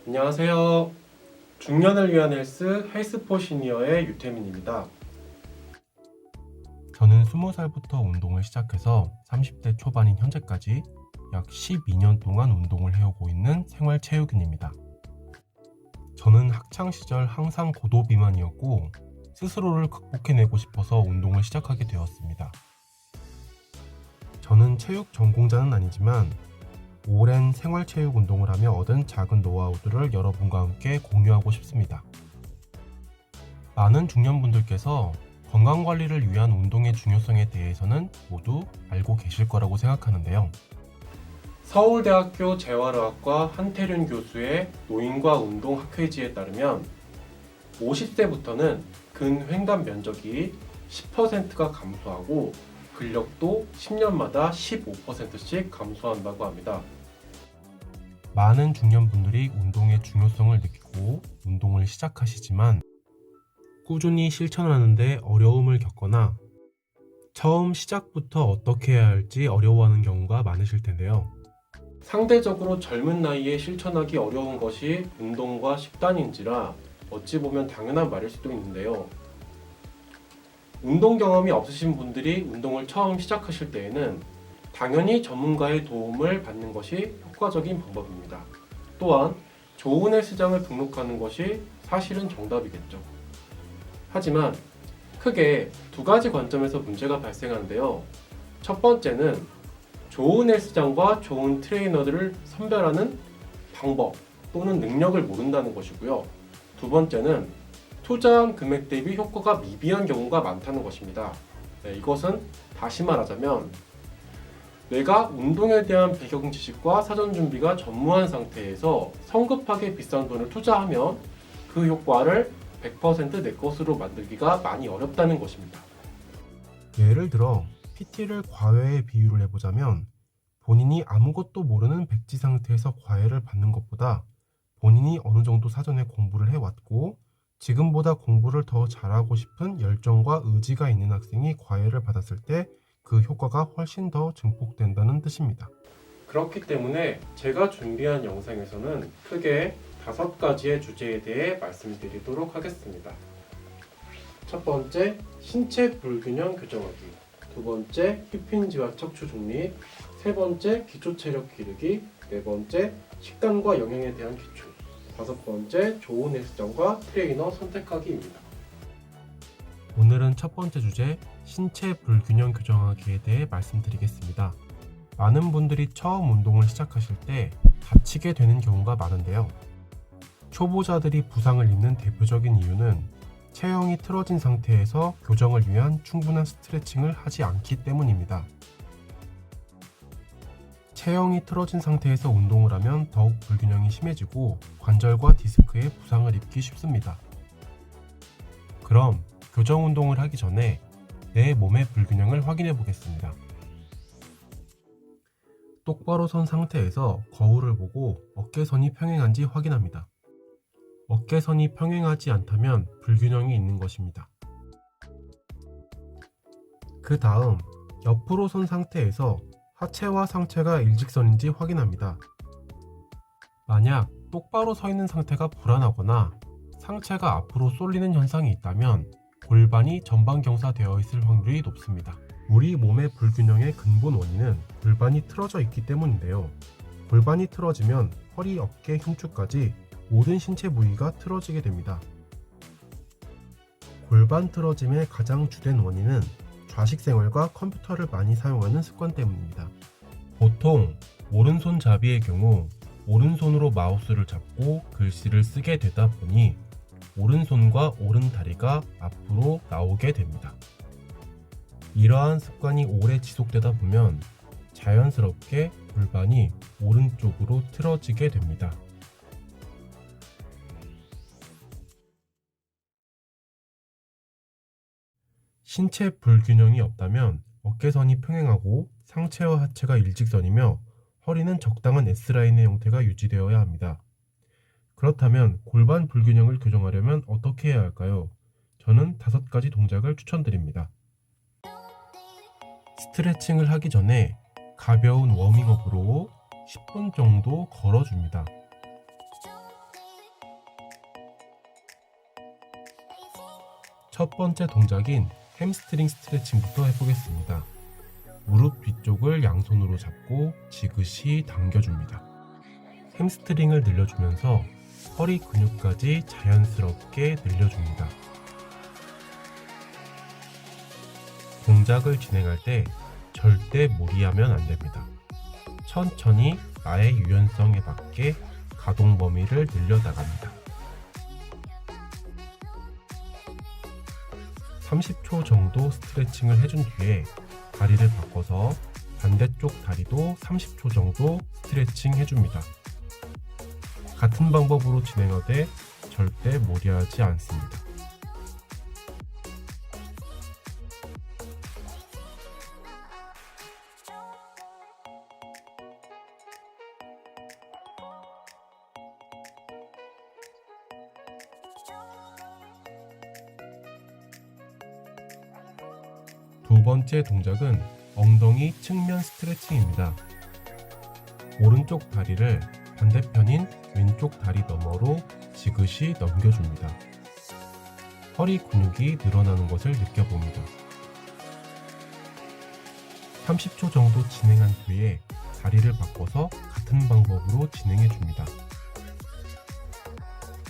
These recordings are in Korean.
안녕하세요. 중년을 위한 헬스포 시니어의 유태민입니다. 저는 20살부터 운동을 시작해서 30대 초반인 현재까지 약 12년 동안 운동을 해오고 있는 생활체육인입니다. 저는 학창시절 항상 고도 비만이었고 스스로를 극복해내고 싶어서 운동을 시작하게 되었습니다. 저는 체육 전공자는 아니지만 오랜 생활체육 운동을 하며 얻은 작은 노하우들을 여러분과 함께 공유하고 싶습니다. 많은 중년분들께서 건강관리를 위한 운동의 중요성에 대해서는 모두 알고 계실 거라고 생각하는데요. 서울대학교 재활의학과 한태륜 교수의 노인과 운동 학회지에 따르면 50세부터는 근횡단 면적이 10%가 감소하고 근력도 10년마다 15%씩 감소한다고 합니다. 많은 중년분들이 운동의 중요성을 느끼고 운동을 시작하시지만 꾸준히 실천하는데 어려움을 겪거나 처음 시작부터 어떻게 해야 할지 어려워하는 경우가 많으실 텐데요. 상대적으로 젊은 나이에 실천하기 어려운 것이 운동과 식단인지라 어찌 보면 당연한 말일 수도 있는데요. 운동 경험이 없으신 분들이 운동을 처음 시작하실 때에는 당연히 전문가의 도움을 받는 것이 효과적인 방법입니다. 또한 좋은 헬스장을 등록하는 것이 사실은 정답이겠죠. 하지만 크게 두 가지 관점에서 문제가 발생하는데요. 첫 번째는 좋은 헬스장과 좋은 트레이너들을 선별하는 방법 또는 능력을 모른다는 것이고요. 두 번째는 투자한 금액 대비 효과가 미비한 경우가 많다는 것입니다. 이것은 다시 말하자면 내가 운동에 대한 배경 지식과 사전 준비가 전무한 상태에서 성급하게 비싼 돈을 투자하면 그 효과를 100%내 것으로 만들기가 많이 어렵다는 것입니다. 예를 들어 PT를 과외에 비유를 해보자면 본인이 아무것도 모르는 백지 상태에서 과외를 받는 것보다 본인이 어느 정도 사전에 공부를 해왔고 지금보다 공부를 더 잘하고 싶은 열정과 의지가 있는 학생이 과외를 받았을 때 그 효과가 훨씬 더 증폭된다는 뜻입니다. 그렇기 때문에 제가 준비한 영상에서는 크게 5가지의 주제에 대해 말씀드리도록 하겠습니다. 첫 번째, 신체 불균형 교정하기. 두 번째, 힙힌지와 척추 중립. 세 번째, 기초 체력 기르기. 네 번째, 식단과 영양에 대한 기초. 다섯 번째, 좋은 헬스장과 트레이너 선택하기입니다. 오늘은 첫 번째 주제, 신체 불균형 교정하기에 대해 말씀드리겠습니다. 많은 분들이 처음 운동을 시작하실 때 다치게 되는 경우가 많은데요. 초보자들이 부상을 입는 대표적인 이유는 체형이 틀어진 상태에서 교정을 위한 충분한 스트레칭을 하지 않기 때문입니다. 체형이 틀어진 상태에서 운동을 하면 더욱 불균형이 심해지고 관절과 디스크에 부상을 입기 쉽습니다. 그럼 교정 운동을 하기 전에 내 몸의 불균형을 확인해 보겠습니다. 똑바로 선 상태에서 거울을 보고 어깨선이 평행한지 확인합니다. 어깨선이 평행하지 않다면 불균형이 있는 것입니다. 그 다음 옆으로 선 상태에서 하체와 상체가 일직선인지 확인합니다. 만약 똑바로 서 있는 상태가 불안하거나 상체가 앞으로 쏠리는 현상이 있다면 골반이 전방경사되어 있을 확률이 높습니다. 우리 몸의 불균형의 근본 원인은 골반이 틀어져 있기 때문인데요. 골반이 틀어지면 허리, 어깨, 흉추까지 모든 신체 부위가 틀어지게 됩니다. 골반 틀어짐의 가장 주된 원인은 좌식 생활과 컴퓨터를 많이 사용하는 습관 때문입니다. 보통 오른손잡이의 경우 오른손으로 마우스를 잡고 글씨를 쓰게 되다 보니 오른손과 오른다리가 앞으로 나오게 됩니다. 이러한 습관이 오래 지속되다 보면 자연스럽게 골반이 오른쪽으로 틀어지게 됩니다. 신체 불균형이 없다면 어깨선이 평행하고 상체와 하체가 일직선이며 허리는 적당한 S라인의 형태가 유지되어야 합니다. 그렇다면 골반 불균형을 교정하려면 어떻게 해야 할까요? 저는 5가지 동작을 추천드립니다. 스트레칭을 하기 전에 가벼운 워밍업으로 10분 정도 걸어줍니다. 첫 번째 동작인 햄스트링 스트레칭부터 해보겠습니다. 무릎 뒤쪽을 양손으로 잡고 지그시 당겨줍니다. 햄스트링을 늘려주면서 허리 근육까지 자연스럽게 늘려줍니다. 동작을 진행할 때 절대 무리하면 안 됩니다. 천천히 나의 유연성에 맞게 가동 범위를 늘려나갑니다. 30초 정도 스트레칭을 해준 뒤에 다리를 바꿔서 반대쪽 다리도 30초 정도 스트레칭 해줍니다. 같은 방법으로 진행하되 절대 무리하지 않습니다. 두 번째 동작은 엉덩이 측면 스트레칭입니다. 오른쪽 다리를 반대편인 왼쪽 다리 너머로 지그시 넘겨줍니다. 허리 근육이 늘어나는 것을 느껴봅니다. 30초 정도 진행한 뒤에 다리를 바꿔서 같은 방법으로 진행해줍니다.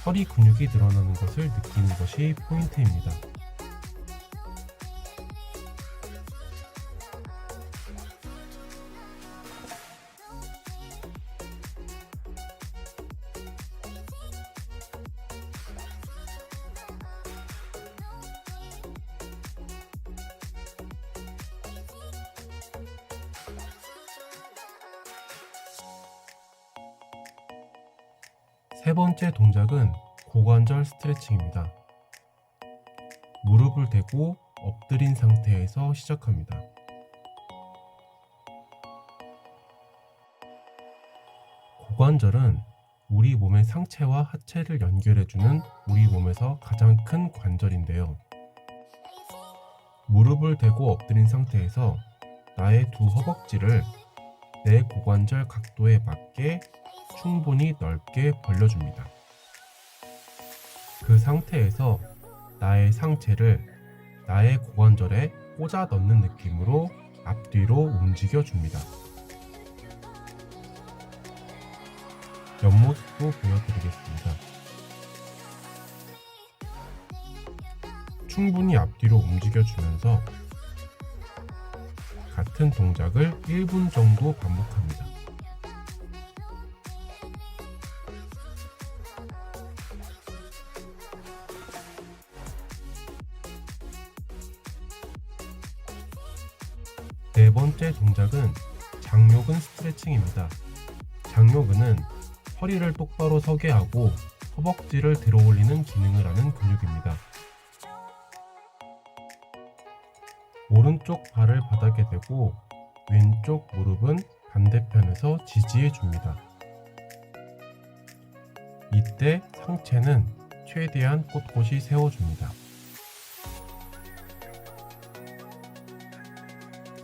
허리 근육이 늘어나는 것을 느끼는 것이 포인트입니다. 세 번째 동작은 고관절 스트레칭입니다. 무릎을 대고 엎드린 상태에서 시작합니다. 고관절은 우리 몸의 상체와 하체를 연결해주는 우리 몸에서 가장 큰 관절인데요. 무릎을 대고 엎드린 상태에서 나의 두 허벅지를 내 고관절 각도에 맞게 충분히 넓게 벌려줍니다. 그 상태에서 나의 상체를 나의 고관절에 꽂아 넣는 느낌으로 앞뒤로 움직여줍니다. 옆모습도 보여드리겠습니다. 충분히 앞뒤로 움직여주면서 같은 동작을 1분 정도 반복합니다. 네 번째 동작은 장요근 스트레칭입니다. 장요근은 허리를 똑바로 서게 하고 허벅지를 들어 올리는 기능을 하는 근육입니다. 오른쪽 발을 바닥에 대고 왼쪽 무릎은 반대편에서 지지해 줍니다. 이때 상체는 최대한 꼿꼿이 세워줍니다.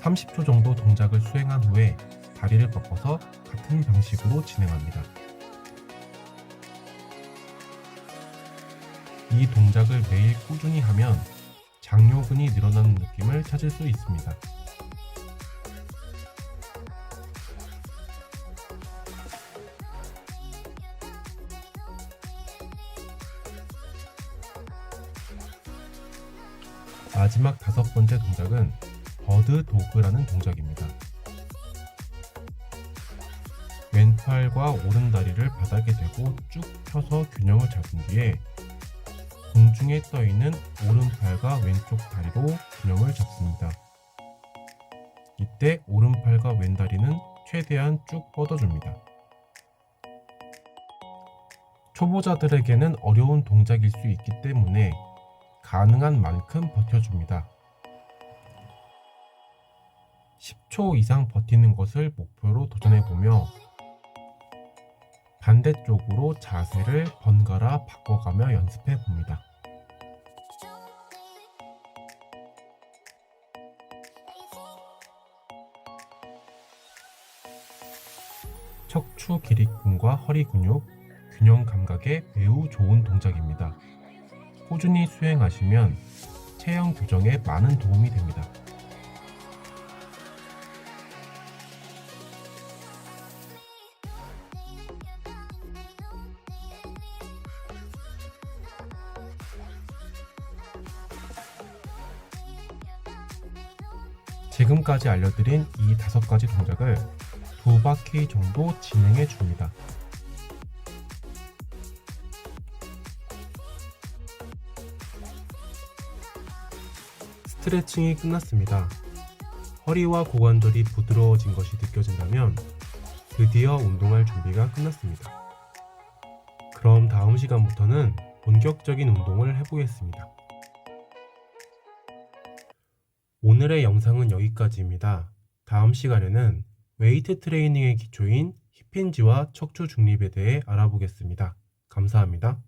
30초 정도 동작을 수행한 후에 다리를 바꿔서 같은 방식으로 진행합니다. 이 동작을 매일 꾸준히 하면 장요근이 늘어나는 느낌을 찾을 수 있습니다. 마지막 다섯 번째 동작은 버드 도그라는 동작입니다. 왼팔과 오른다리를 바닥에 대고 쭉 펴서 균형을 잡은 뒤에 공중에 떠있는 오른팔과 왼쪽 다리로 균형을 잡습니다. 이때 오른팔과 왼다리는 최대한 쭉 뻗어줍니다. 초보자들에게는 어려운 동작일 수 있기 때문에 가능한 만큼 버텨줍니다. 10초 이상 버티는 것을 목표로 도전해보며 반대쪽으로 자세를 번갈아 바꿔가며 연습해봅니다. 척추 기립근과 허리 근육, 균형 감각에 매우 좋은 동작입니다. 꾸준히 수행하시면 체형 교정에 많은 도움이 됩니다. 지금까지 알려드린 이 5가지 동작을 2바퀴 정도 진행해 줍니다. 스트레칭이 끝났습니다. 허리와 고관절이 부드러워진 것이 느껴진다면 드디어 운동할 준비가 끝났습니다. 그럼 다음 시간부터는 본격적인 운동을 해보겠습니다. 오늘의 영상은 여기까지입니다. 다음 시간에는 웨이트 트레이닝의 기초인 힙힌지와 척추 중립에 대해 알아보겠습니다. 감사합니다.